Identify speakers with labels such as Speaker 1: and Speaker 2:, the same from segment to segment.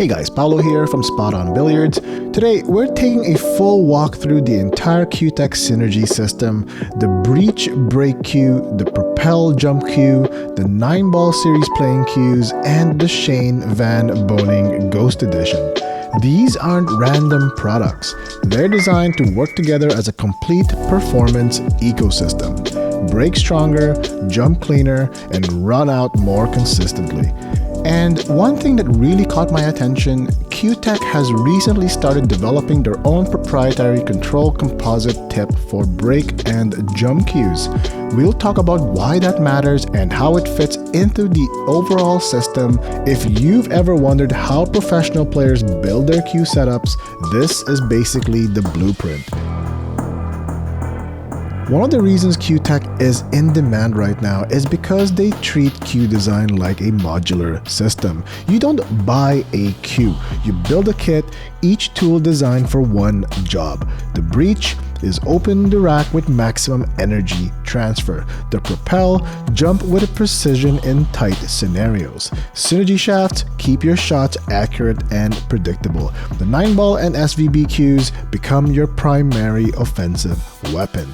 Speaker 1: Hey guys, Paolo here from Spot On Billiards. Today, we're taking a full walk through the entire Cuetec Cynergy system, the Breach Break Cue, the Propel Jump Cue, the Nineball Series playing cues, and the Shane Van Boening Ghost Edition. These aren't random products. They're designed to work together as a complete performance ecosystem. Break stronger, jump cleaner, and run out more consistently. And one thing that really caught my attention, Cuetec has recently started developing their own proprietary control composite tip for break and jump cues. We'll talk about why that matters and how it fits into the overall system. If you've ever wondered how professional players build their cue setups, this is basically the blueprint. One of the reasons Cuetec is in demand right now is because they treat cue design like a modular system. You don't buy a cue, you build a kit, each tool designed for one job. The Breach is open the rack with maximum energy transfer. The Propel, jump with precision in tight scenarios. Synergy shafts, keep your shots accurate and predictable. The Nineball and SVB cues become your primary offensive weapon.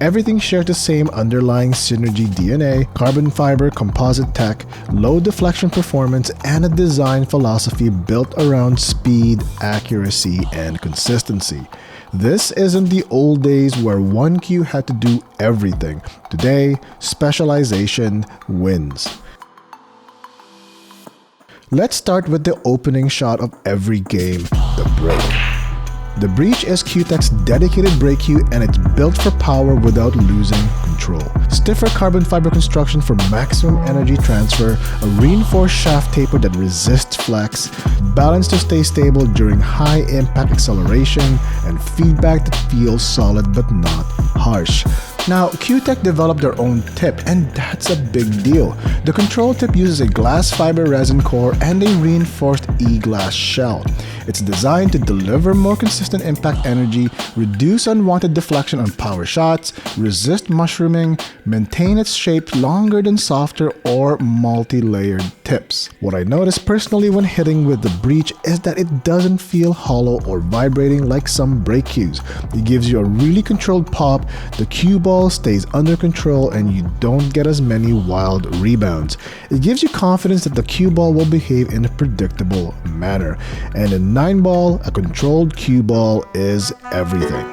Speaker 1: Everything shares the same underlying Cynergy DNA, carbon fiber composite tech, low deflection performance, and a design philosophy built around speed, accuracy, and consistency. This isn't the old days where one cue had to do everything. Today, specialization wins. Let's start with the opening shot of every game, the break. The Breach is Cuetec's dedicated break cue, and it's built for power without losing control. Stiffer carbon fiber construction for maximum energy transfer, a reinforced shaft taper that resists flex, balance to stay stable during high impact acceleration, and feedback that feels solid but not harsh. Now, Cuetec developed their own tip, and that's a big deal. The control tip uses a glass fiber resin core and a reinforced e-glass shell. It's designed to deliver more consistent impact energy, reduce unwanted deflection on power shots, resist mushrooming, maintain its shape longer than softer or multi-layered tips. What I noticed personally when hitting with the Breach is that it doesn't feel hollow or vibrating like some break cues. It gives you a really controlled pop, the cue ball stays under control, and you don't get as many wild rebounds. It gives you confidence that the cue ball will behave in a predictable manner. And in Nineball, a controlled cue ball is everything.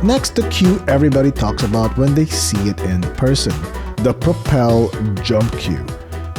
Speaker 1: Next, the cue everybody talks about when they see it in person, the Propel Jump Cue.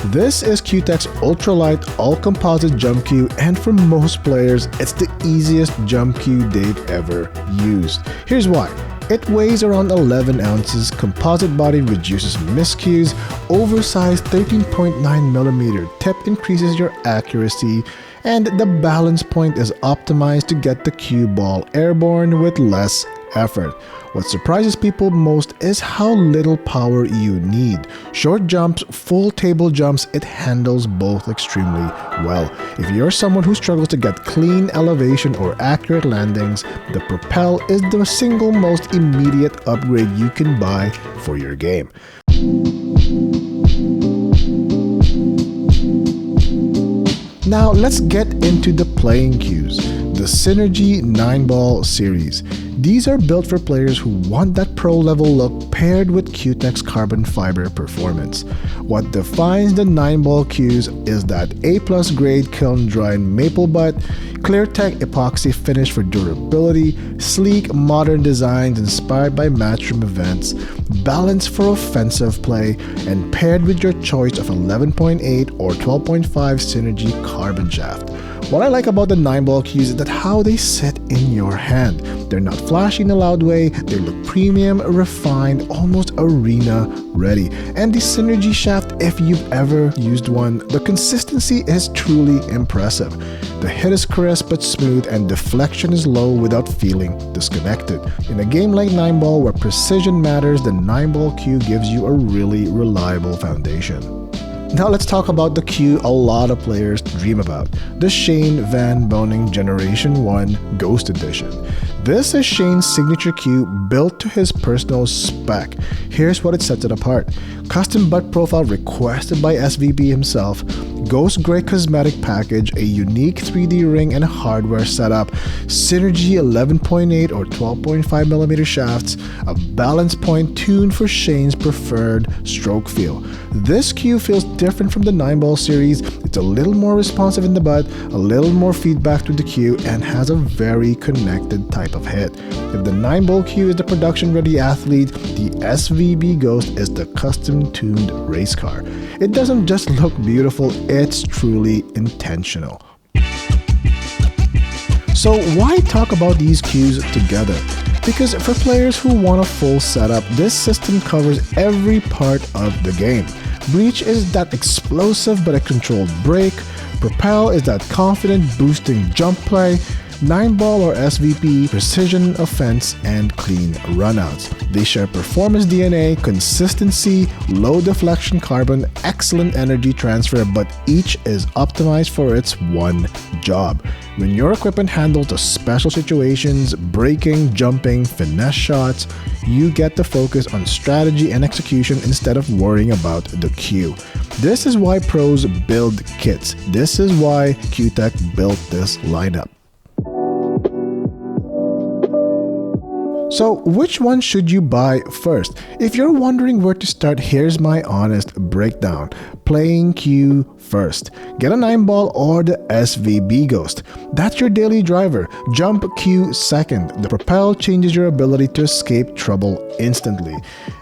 Speaker 1: This is Cuetec's ultralight all-composite jump cue, and for most players, it's the easiest jump cue they've ever used. Here's why. It weighs around 11 ounces, composite body reduces miscues, oversized 13.9mm tip increases your accuracy, and the balance point is optimized to get the cue ball airborne with less effort. What surprises people most is how little power you need. Short jumps, full table jumps, it handles both extremely well. If you're someone who struggles to get clean elevation or accurate landings, the Propel is the single most immediate upgrade you can buy for your game. Now let's get into the playing cues. The Cynergy Nineball Series. These are built for players who want that pro-level look paired with Cuetec's carbon fiber performance. What defines the Nineball cues is that A+ grade kiln-dried maple butt, Cleartech epoxy finish for durability, sleek modern designs inspired by MATCHROOM events, balance for offensive play, and paired with your choice of 11.8 or 12.5 Cynergy carbon shaft. What I like about the Nineball cues is that how they sit in your hand. They're not flashy in a loud way, they look premium, refined, almost arena ready. And the Cynergy shaft, if you've ever used one, the consistency is truly impressive. The hit is crisp but smooth, and deflection is low without feeling disconnected. In a game like Nineball where precision matters, the Nineball cue gives you a really reliable foundation. Now let's talk about the cue a lot of players dream about, the Shane Van Boening Generation 1 Ghost Edition. This is Shane's signature cue built to his personal spec. Here's what it sets it apart. Custom butt profile requested by SVP himself, Ghost Gray cosmetic package, a unique 3D ring and hardware setup, Cynergy 11.8 or 12.5mm shafts, a balance point tuned for Shane's preferred stroke feel. This cue feels different from the Nineball series. It's a little more responsive in the butt, a little more feedback to the cue, and has a very connected type of hit. If the Nineball cue is the production-ready athlete, the SVB Ghost is the custom-tuned race car. It doesn't just look beautiful, it's truly intentional. So why talk about these cues together? Because for players who want a full setup, this system covers every part of the game. Breach is that explosive but a controlled break. Propel is that confident boosting jump play. Nineball or SVP, precision offense, and clean runouts. They share performance DNA, consistency, low deflection carbon, excellent energy transfer, but each is optimized for its one job. When your equipment handles the special situations, braking, jumping, finesse shots, you get to focus on strategy and execution instead of worrying about the cue. This is why pros build kits. This is why Cuetec built this lineup. So which one should you buy first? If you're wondering where to start, here's my honest breakdown. Playing cue first. Get a Nineball or the SVB Ghost. That's your daily driver. Jump cue second. The Propel changes your ability to escape trouble instantly.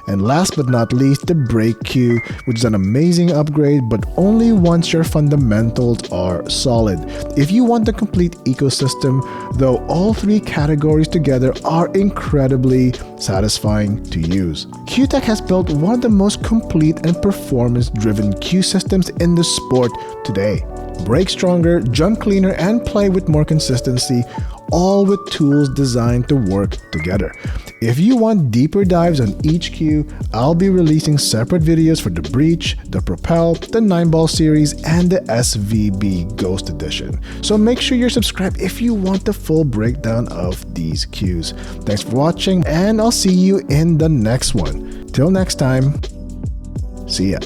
Speaker 1: And last but not least, the brake cue, which is an amazing upgrade, but only once your fundamentals are solid. If you want the complete ecosystem, though, all three categories together are incredibly satisfying to use. Cuetec has built one of the most complete and performance-driven cue systems in the sport today. Break stronger, jump cleaner, and play with more consistency, all with tools designed to work together. If you want deeper dives on each cue, I'll be releasing separate videos for the Breach, the Propel, the Nineball series, and the SVB Ghost Edition. So make sure you're subscribed if you want the full breakdown of these cues. Thanks for watching, and I'll see you in the next one. Till next time, see ya.